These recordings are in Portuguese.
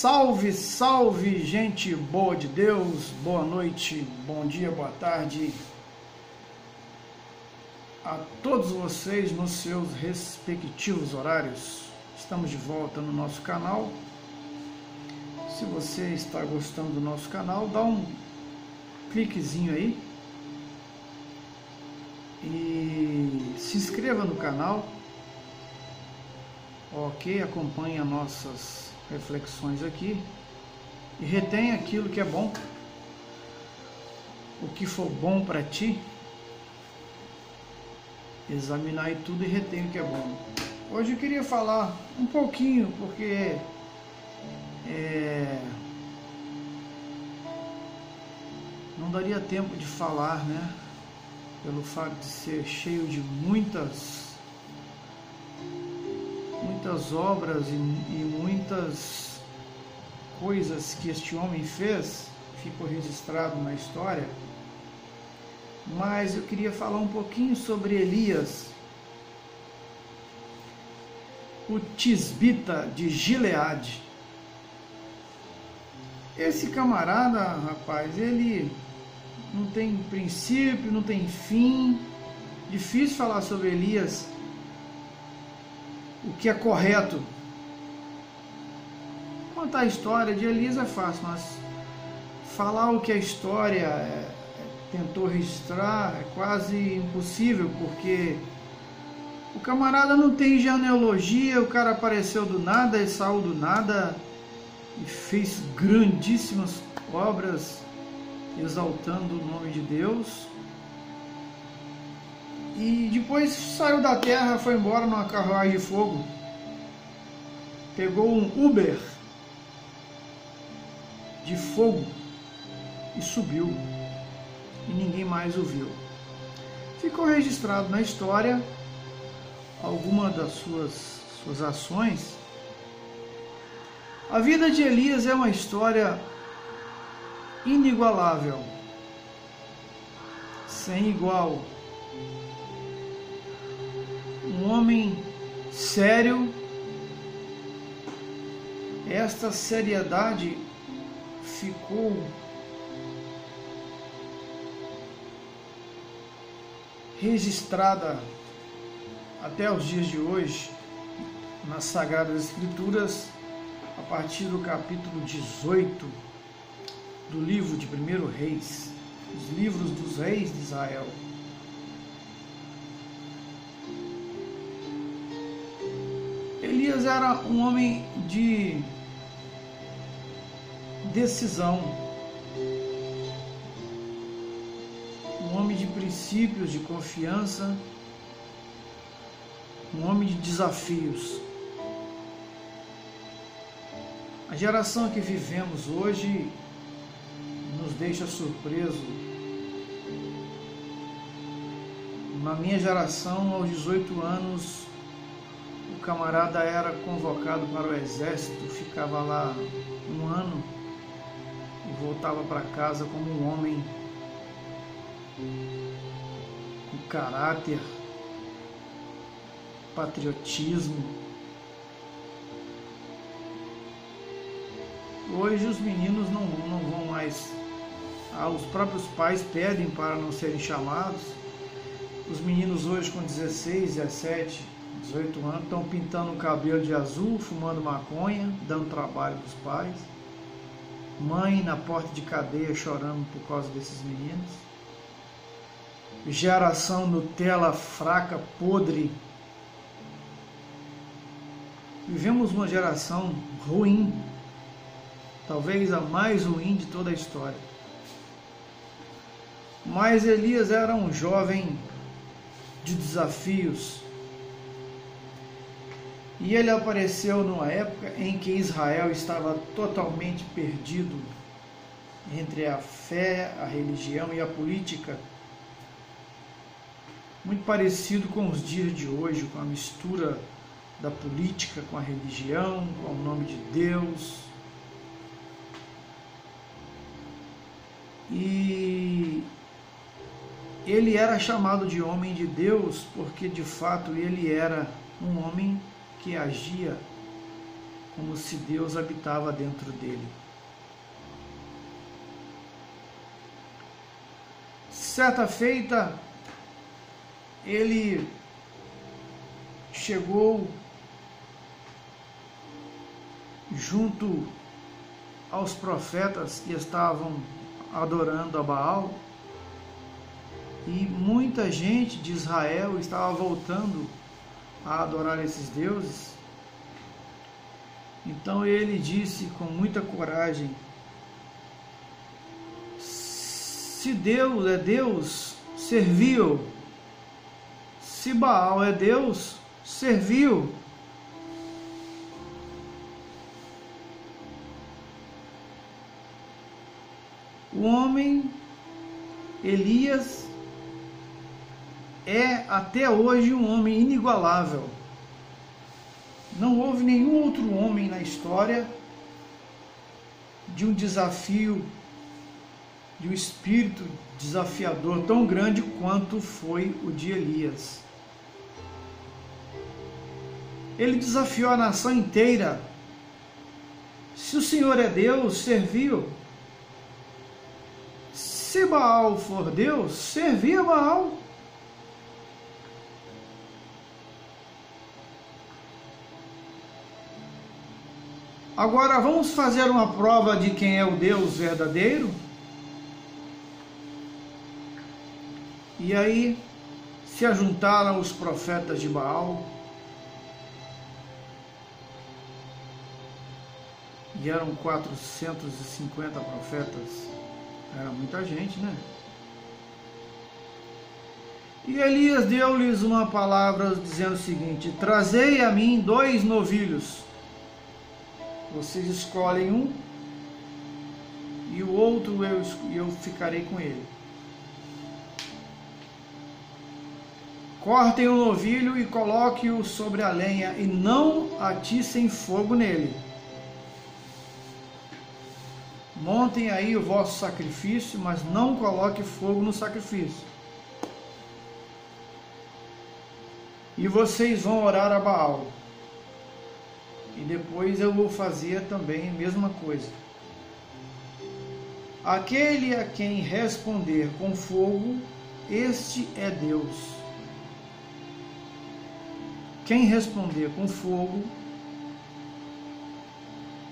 Salve, salve, gente boa de Deus, boa noite, bom dia, boa tarde a todos vocês nos seus respectivos horários. Estamos de volta no nosso canal. Se você está gostando do nosso canal, dá um cliquezinho aí e se inscreva no canal, ok? Acompanhe as nossas reflexões aqui e retém aquilo que é bom, o que for bom para ti, examinar aí tudo e retém o que é bom. Hoje eu queria falar um pouquinho, porque não daria tempo de falar, né? Pelo fato de ser cheio de muitas obras e muitas coisas que este homem fez, ficou registrado na história. Mas eu queria falar um pouquinho sobre Elias, o tisbita de Gileade. Esse camarada, rapaz, ele não tem princípio, não tem fim. Difícil falar sobre Elias o que é correto. Contar a história de Elias é fácil, mas falar o que a história tentou registrar é quase impossível, porque o camarada não tem genealogia, o cara apareceu do nada e saiu do nada e fez grandíssimas obras exaltando o nome de Deus. E depois saiu da terra, foi embora numa carruagem de fogo, pegou um Uber de fogo e subiu, e ninguém mais o viu. Ficou registrado na história algumas das suas ações. A vida de Elias é uma história inigualável, sem igual. Um homem sério. Esta seriedade ficou registrada até os dias de hoje nas Sagradas Escrituras, a partir do capítulo 18 do livro de 1 Reis, os livros dos reis de Israel. Elias era um homem de decisão, um homem de princípios, de confiança, um homem de desafios. A geração que vivemos hoje nos deixa surpreso. Na minha geração, aos 18 anos, o camarada era convocado para o exército, ficava lá um ano e voltava para casa como um homem com caráter, patriotismo. Hoje os meninos não vão mais, os próprios pais pedem para não serem chamados. Os meninos hoje com 16, 17, 18 anos estão pintando o cabelo de azul, fumando maconha, dando trabalho para os pais. Mãe na porta de cadeia chorando por causa desses meninos. Geração Nutella fraca, podre. Vivemos uma geração ruim, talvez a mais ruim de toda a história. Mas Elias era um jovem de desafios. E ele apareceu numa época em que Israel estava totalmente perdido entre a fé, a religião e a política. Muito parecido com os dias de hoje, com a mistura da política com a religião, com o nome de Deus. E ele era chamado de homem de Deus porque de fato ele era um homem que agia como se Deus habitava dentro dele. Certa feita, ele chegou junto aos profetas que estavam adorando a Baal, e muita gente de Israel estava voltando a adorar esses deuses. Então ele disse com muita coragem: se Deus é Deus, serviu. Se Baal é Deus, serviu. O homem Elias é até hoje um homem inigualável. Não houve nenhum outro homem na história de um desafio, de um espírito desafiador tão grande quanto foi o de Elias. Ele desafiou a nação inteira. Se o Senhor é Deus, serviu. Se Baal for Deus, servia Baal. Agora vamos fazer uma prova de quem é o Deus verdadeiro? E aí se ajuntaram os profetas de Baal, e eram 450 profetas, era muita gente, né? E Elias deu-lhes uma palavra dizendo o seguinte: trazei a mim 2 novilhos, vocês escolhem um, e o outro eu ficarei com ele. Cortem o novilho e coloquem-o sobre a lenha, e não atiçem fogo nele. Montem aí o vosso sacrifício, mas não coloque fogo no sacrifício. E vocês vão orar a Baal. E depois eu vou fazer também a mesma coisa. Aquele a quem responder com fogo, este é Deus. Quem responder com fogo,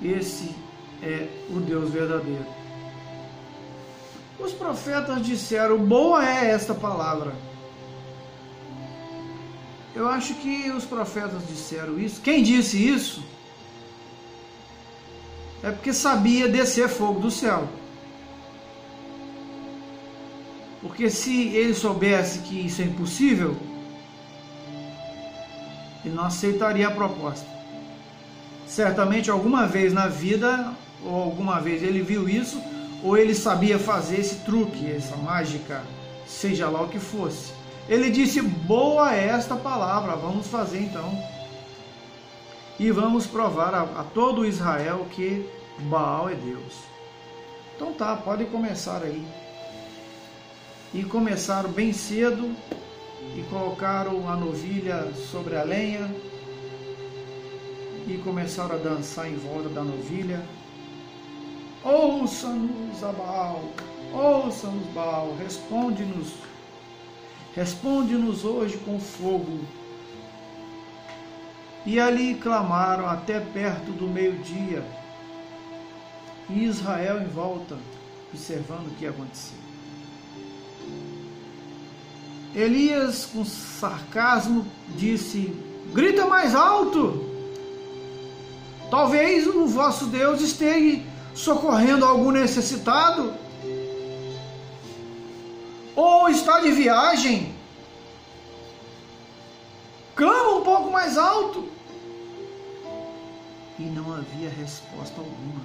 esse é o Deus verdadeiro. Os profetas disseram: boa é esta palavra. Eu acho que os profetas disseram isso. Quem disse isso é porque sabia descer fogo do céu. Porque se ele soubesse que isso é impossível, ele não aceitaria a proposta. Certamente alguma vez na vida, ou alguma vez ele viu isso, ou ele sabia fazer esse truque, essa mágica, seja lá o que fosse. Ele disse: boa é esta palavra, vamos fazer então. E vamos provar a todo Israel que Baal é Deus. Então tá, pode começar aí. E começaram bem cedo, e colocaram a novilha sobre a lenha, e começaram a dançar em volta da novilha. Ouça-nos, a Baal, ouça-nos, Baal, responde-nos hoje com fogo. E ali clamaram até perto do meio-dia, e Israel em volta, observando o que ia acontecer. Elias, com sarcasmo, disse: grita mais alto, talvez o vosso Deus esteja socorrendo algum necessitado, ou está de viagem. Clama um pouco mais alto. E não havia resposta alguma.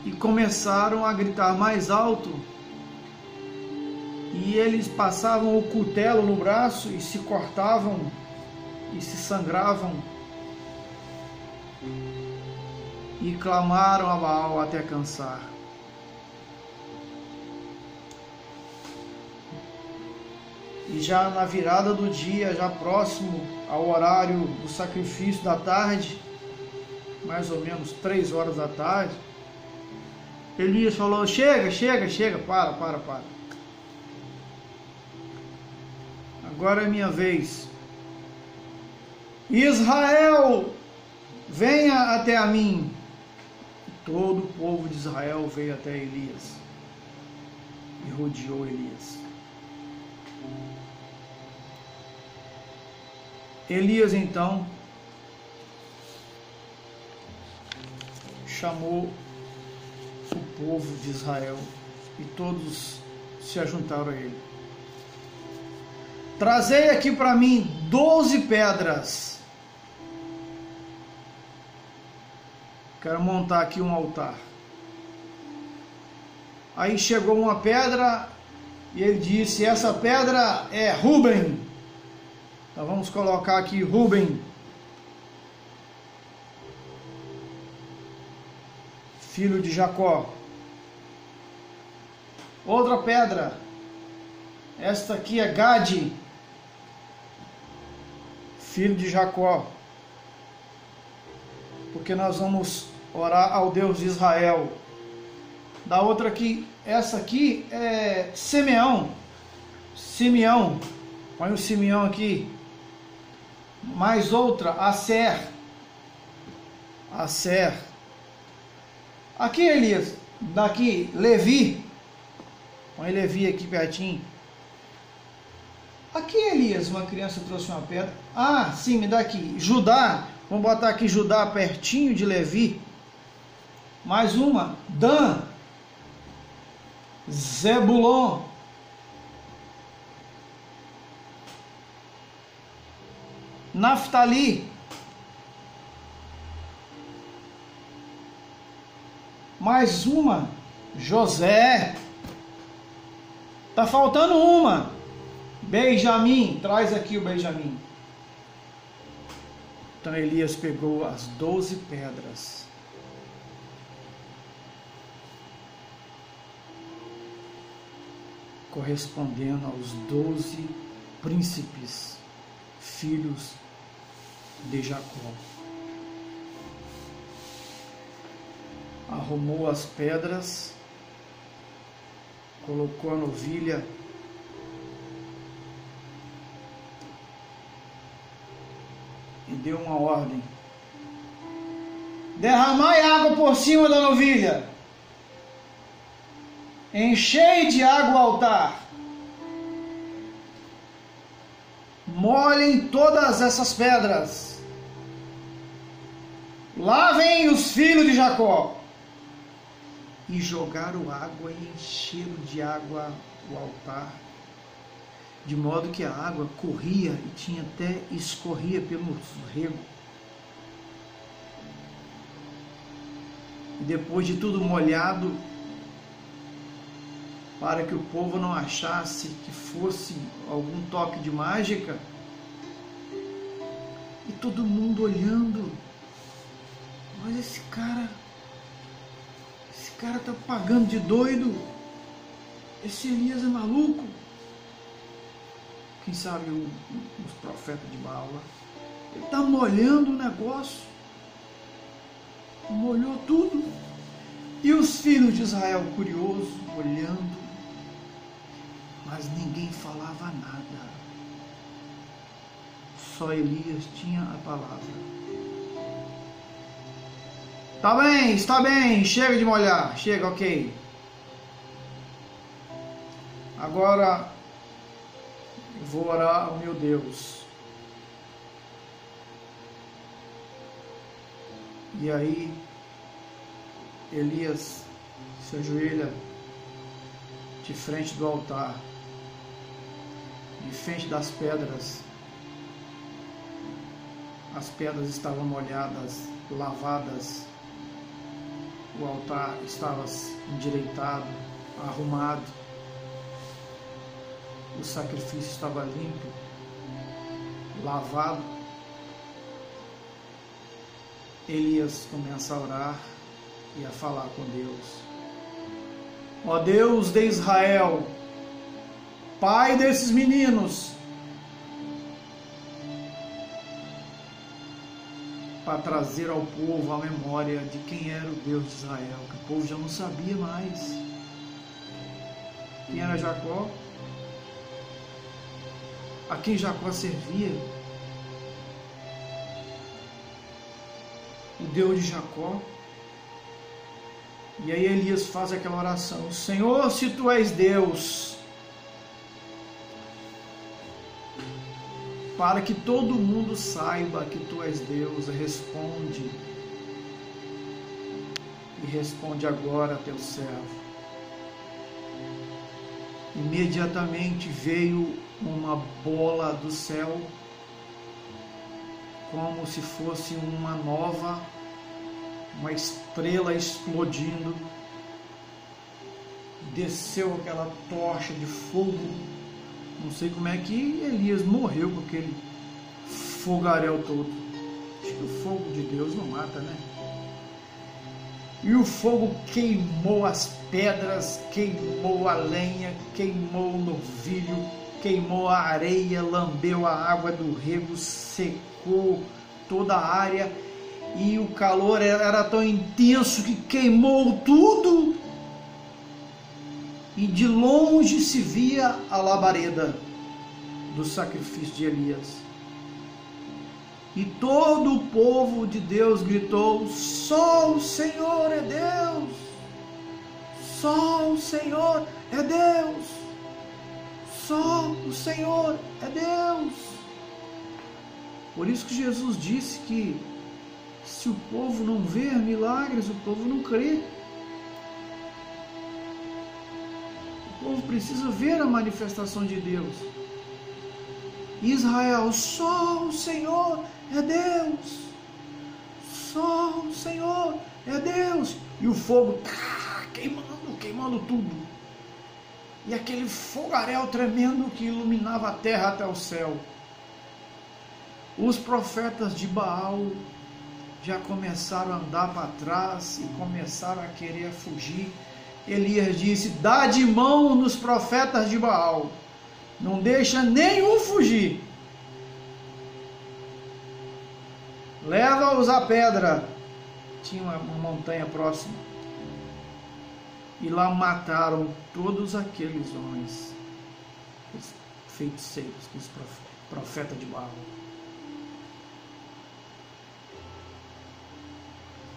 E começaram a gritar mais alto, e eles passavam o cutelo no braço e se cortavam e se sangravam, e clamaram a Baal até cansar. E já na virada do dia, já próximo ao horário do sacrifício da tarde, mais ou menos 3 horas da tarde, Elias falou: chega, para. Agora é minha vez. Israel, venha até a mim. E todo o povo de Israel veio até Elias e rodeou Elias. Elias então chamou o povo de Israel e todos se ajuntaram a ele. Trazei aqui para mim 12 pedras. Quero montar aqui um altar. Aí chegou uma pedra e ele disse: essa pedra é Ruben. Então vamos colocar aqui Ruben, filho de Jacó. Outra pedra, esta aqui é Gade, filho de Jacó, porque nós vamos orar ao Deus de Israel. Da outra aqui, essa aqui é Simeão, põe o Simeão aqui. Mais outra, Aser. Aqui, Elias, daqui, Levi. Põe Levi aqui pertinho. Aqui, Elias, uma criança trouxe uma pedra. Ah, sim, me dá aqui. Judá, vamos botar aqui Judá pertinho de Levi. Mais uma, Dan. Zebulon. Naftali. Mais uma, José. Tá faltando uma, Benjamim. Traz aqui o Benjamim. Então Elias pegou as 12 pedras, correspondendo aos 12 príncipes, filhos de Jacó. Arrumou as pedras, colocou a novilha e deu uma ordem: derramai água por cima da novilha, enchei de água o altar, molhem todas essas pedras, lavem os filhos de Jacó. E jogaram água e encheram de água o altar, de modo que a água corria e tinha até escorria pelo rego. E depois de tudo molhado, para que o povo não achasse que fosse algum toque de mágica, e todo mundo olhando: mas esse cara tá pagando de doido, esse Elias é maluco. Quem sabe os profetas de Baal, ele está molhando o negócio, molhou tudo. E os filhos de Israel curiosos, olhando, mas ninguém falava nada. Só Elias tinha a palavra. Tá bem, está bem, chega de molhar, chega, ok. Agora eu vou orar ao meu Deus. E aí Elias se ajoelha de frente do altar, de frente das pedras. As pedras estavam molhadas, lavadas. O altar estava endireitado, arrumado. O sacrifício estava limpo, lavado. Elias começa a orar e a falar com Deus. Ó Deus de Israel, pai desses meninos, para trazer ao povo a memória de quem era o Deus de Israel, que o povo já não sabia mais quem era Jacó, a quem Jacó servia, o Deus de Jacó. E aí Elias faz aquela oração: Senhor, se tu és Deus, para que todo mundo saiba que tu és Deus, responde. E responde agora a teu servo. Imediatamente veio uma bola do céu, como se fosse uma estrela explodindo. Desceu aquela tocha de fogo. Não sei como é que Elias morreu com aquele fogaréu todo. Acho que o fogo de Deus não mata, né? E o fogo queimou as pedras, queimou a lenha, queimou o novilho, queimou a areia, lambeu a água do rego, secou toda a área. E o calor era tão intenso que queimou tudo. E de longe se via a labareda do sacrifício de Elias. E todo o povo de Deus gritou: só o Senhor é Deus! Só o Senhor é Deus! Só o Senhor é Deus! Por isso que Jesus disse que se o povo não ver milagres, o povo não crê. O povo precisa ver a manifestação de Deus. Israel, só o Senhor é Deus. Só o Senhor é Deus. E o fogo queimando tudo. E aquele fogaréu tremendo que iluminava a terra até o céu. Os profetas de Baal já começaram a andar para trás e começaram a querer fugir. Elias disse: dá de mão nos profetas de Baal, não deixa nenhum fugir, leva-os à pedra. Tinha uma montanha próxima, e lá mataram todos aqueles homens, os feiticeiros, os profetas de Baal.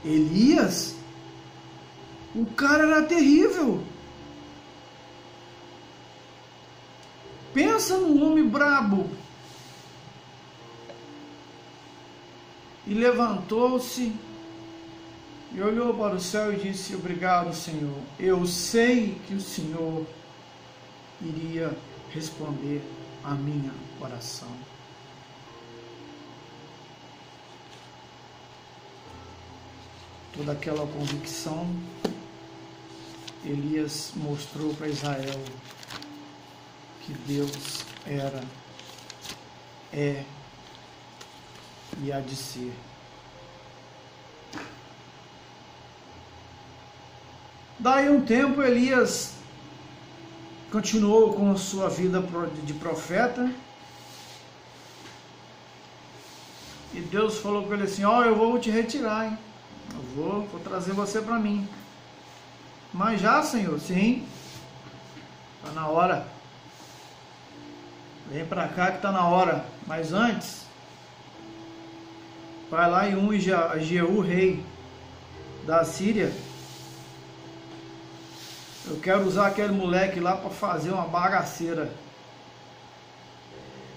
Elias, o cara era terrível. Pensa num homem brabo. E levantou-se e olhou para o céu e disse: obrigado, Senhor. Eu sei que o Senhor iria responder a minha oração. Toda aquela convicção, Elias mostrou para Israel que Deus era, é e há de ser. Daí um tempo, Elias continuou com a sua vida de profeta. E Deus falou para ele assim: ó, eu vou te retirar, hein? Eu vou trazer você para mim. Mas já, Senhor? Sim. Está na hora. Vem para cá que está na hora. Mas antes, vai lá e unge a Jeú, rei da Síria. Eu quero usar aquele moleque lá para fazer uma bagaceira.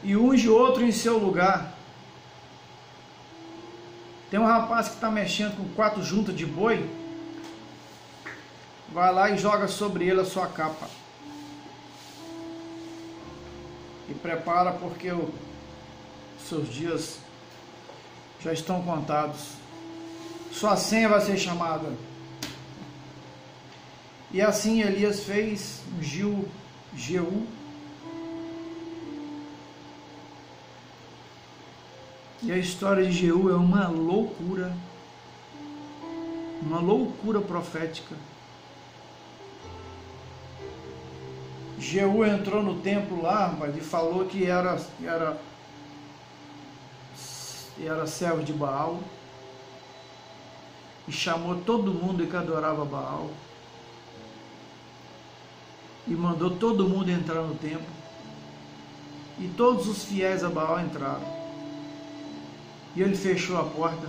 E unge outro em seu lugar. Tem um rapaz que está mexendo com 4 juntas de boi. Vai lá e joga sobre ele a sua capa. E prepara, porque os seus dias já estão contados. Sua senha vai ser chamada. E assim Elias fez, ungiu Jeú. E a história de Jeú é uma loucura profética. Jeú entrou no templo lá, rapaz, e falou que era servo de Baal, e chamou todo mundo que adorava Baal, e mandou todo mundo entrar no templo, e todos os fiéis a Baal entraram, e ele fechou a porta,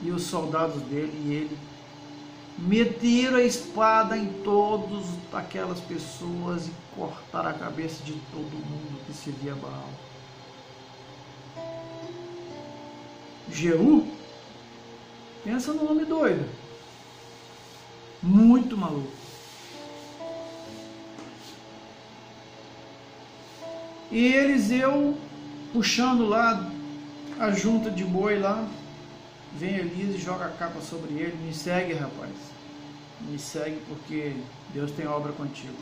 e os soldados dele e ele meteram a espada em todas aquelas pessoas e cortaram a cabeça de todo mundo que servia a Baal. Jeú, pensa num homem doido, muito maluco. E Eliseu, puxando lá a junta de boi lá, vem Elias e joga a capa sobre ele. Me segue, rapaz, me segue, porque Deus tem obra contigo.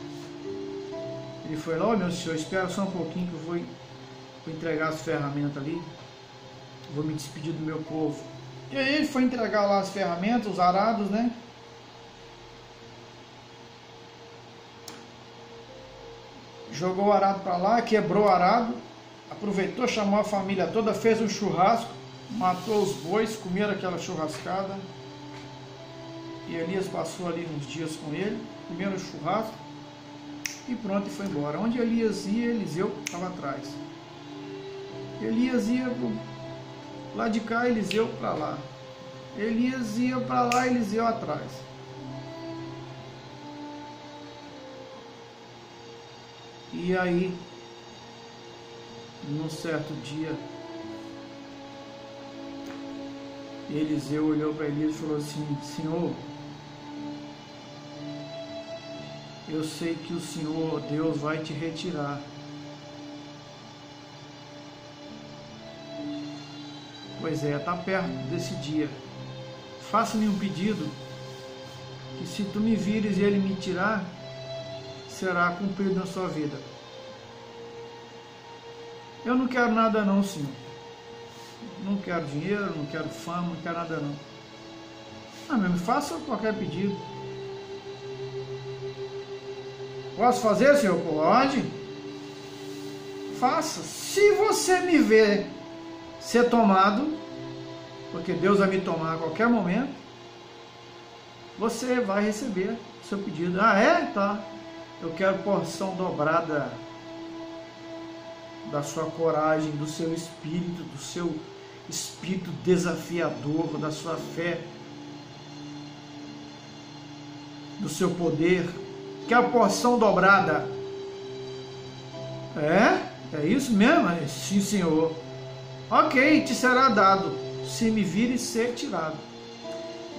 Ele foi lá: ó, meu senhor, espera só um pouquinho que eu vou entregar as ferramentas ali, vou me despedir do meu povo. E aí ele foi entregar lá as ferramentas, os arados, né? Jogou o arado para lá, quebrou o arado, aproveitou, chamou a família toda, fez um churrasco, matou os bois, comeram aquela churrascada. E Elias passou ali uns dias com ele, comeram o churrasco e pronto, e foi embora. Onde Elias ia, Eliseu estava atrás. Elias ia pro lá de cá, Eliseu para lá. Elias ia para lá, Eliseu atrás. E aí, num certo dia, Eliseu olhou para Elias e falou assim: Senhor, eu sei que o Senhor, Deus, vai te retirar. Pois é, está perto desse dia. Faça-me um pedido, que se tu me vires e ele me tirar, será cumprido na sua vida. Eu não quero nada não, Senhor. Não quero dinheiro, não quero fama, não quero nada não. Ah, mas me faça qualquer pedido. Posso fazer, Senhor? Pode. Faça. Se você me ver ser tomado, porque Deus vai me tomar a qualquer momento, você vai receber o seu pedido. Ah, é? Tá. Eu quero porção dobrada da sua coragem, do seu espírito desafiador, da sua fé, do seu poder. Quero porção dobrada. É isso mesmo? Sim, Senhor. Ok, te será dado, se me vires ser tirado.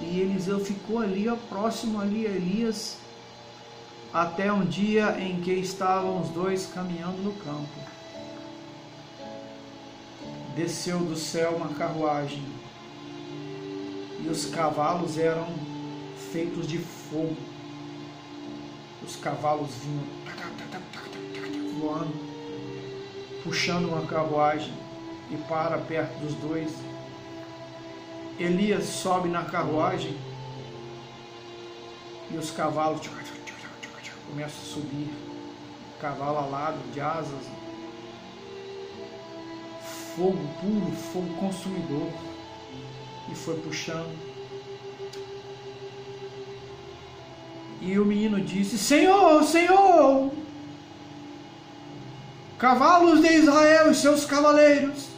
E Eliseu ficou ali, ó, próximo ali a Elias, até um dia em que estavam os dois caminhando no campo. Desceu do céu uma carruagem, e os cavalos eram feitos de fogo. Os cavalos vinham voando, puxando uma carruagem, e para perto dos dois. Elias sobe na carruagem e os cavalos começam a subir, cavalo alado de asas, fogo puro, fogo consumidor, e foi puxando. E o menino disse: Senhor, Senhor, cavalos de Israel e seus cavaleiros.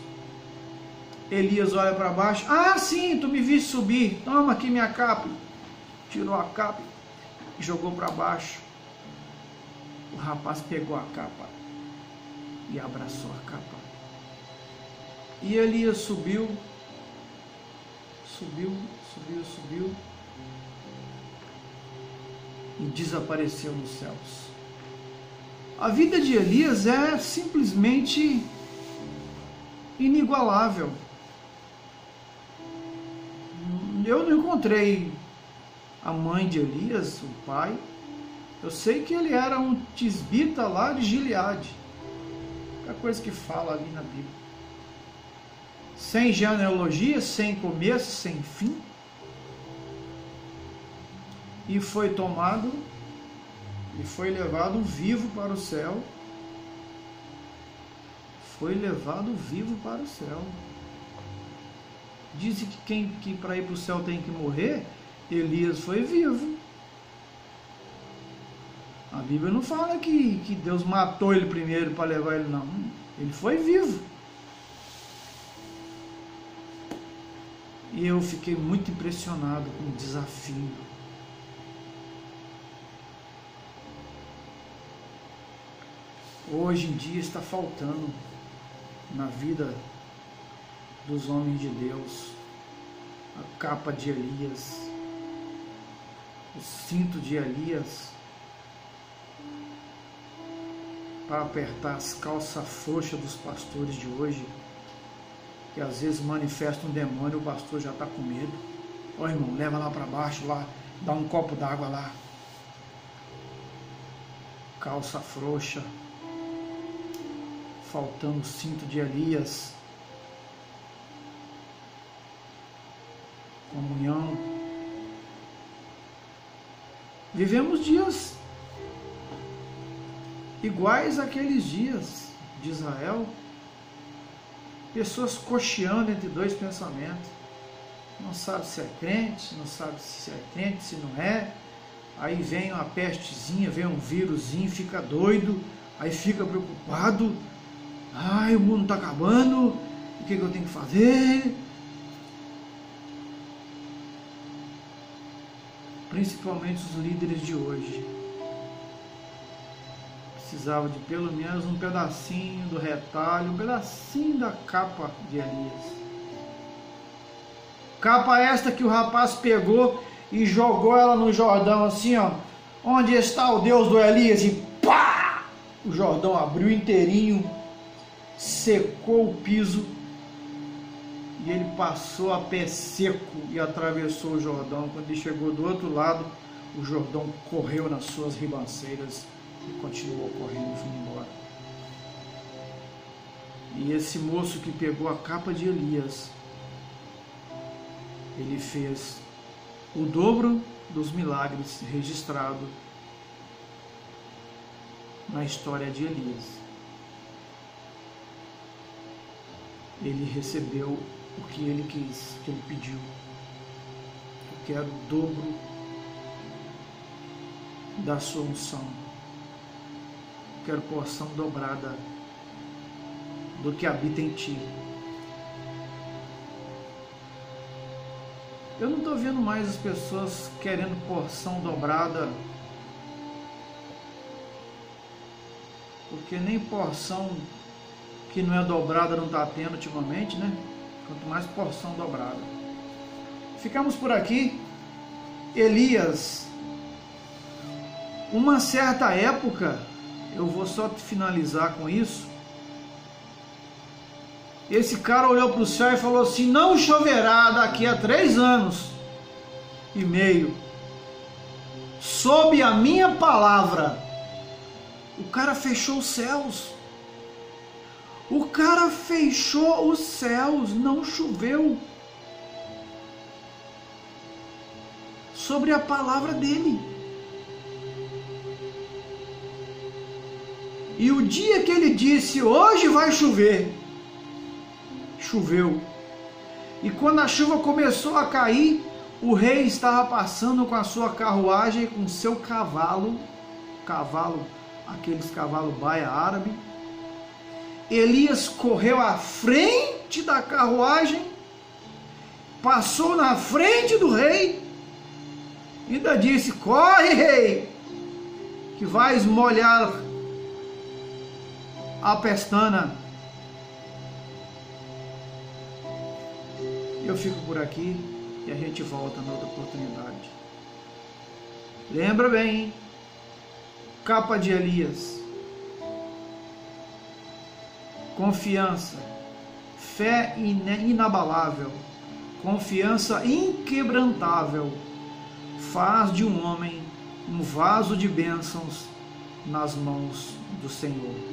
Elias olha para baixo: ah, sim, tu me viste subir, toma aqui minha capa. Tirou a capa e jogou para baixo. O rapaz pegou a capa e abraçou a capa. E Elias subiu, e desapareceu nos céus. A vida de Elias é simplesmente inigualável. Eu não encontrei a mãe de Elias, o pai. Eu sei que ele era um tisbita lá de Gileade. É coisa que fala ali na Bíblia. Sem genealogia, sem começo, sem fim. E foi tomado Ele foi levado vivo para o céu. Foi levado vivo para o céu. Dizem que para ir para o céu tem que morrer. Elias foi vivo. A Bíblia não fala que Deus matou ele primeiro para levar ele, não. Ele foi vivo. E eu fiquei muito impressionado com o desafio. Hoje em dia está faltando na vida dos homens de Deus a capa de Elias, o cinto de Elias, para apertar as calças frouxas dos pastores de hoje, que às vezes manifesta um demônio e o pastor já está com medo. Ó, irmão, leva lá para baixo, lá, dá um copo d'água lá. Calça frouxa, faltando o cinto de Elias, comunhão. Vivemos dias iguais àqueles dias de Israel, pessoas cocheando entre dois pensamentos, não sabe se é crente, não sabe se é crente, se não é, aí vem uma pestezinha, vem um vírusinho, fica doido, aí fica preocupado, ai, o mundo está acabando, o que eu tenho que fazer? Principalmente os líderes de hoje. Precisava de pelo menos um pedacinho do retalho, um pedacinho da capa de Elias. Capa esta que o rapaz pegou e jogou ela no Jordão assim, ó. Onde está o Deus do Elias? E pá! O Jordão abriu inteirinho, secou o piso e ele passou a pé seco e atravessou o Jordão. Quando ele chegou do outro lado, o Jordão correu nas suas ribanceiras e continuou correndo e foi embora. E esse moço que pegou a capa de Elias, ele fez o dobro dos milagres registrados na história de Elias. Ele recebeu o que ele quis, o que ele pediu. Eu quero o dobro da sua unção. Eu quero porção dobrada do que habita em ti. Eu não estou vendo mais as pessoas querendo porção dobrada, porque nem porção que não é dobrada não está tendo ultimamente, né? Quanto mais porção dobrada. Ficamos por aqui. Elias, uma certa época, eu vou só finalizar com isso. Esse cara olhou para o céu e falou assim: não choverá daqui a 3 anos e meio, sob a minha palavra. O cara fechou os céus. O cara fechou os céus, não choveu. Sobre a palavra dele. E o dia que ele disse, hoje vai chover, choveu. E quando a chuva começou a cair, o rei estava passando com a sua carruagem, com seu cavalo, aqueles cavalos baia árabe. Elias correu à frente da carruagem, passou na frente do rei, e ainda disse: corre, rei, que vais molhar a pestana. Eu fico por aqui e a gente volta na outra oportunidade. Lembra bem, hein? Capa de Elias. Confiança, fé inabalável, confiança inquebrantável, faz de um homem um vaso de bênçãos nas mãos do Senhor.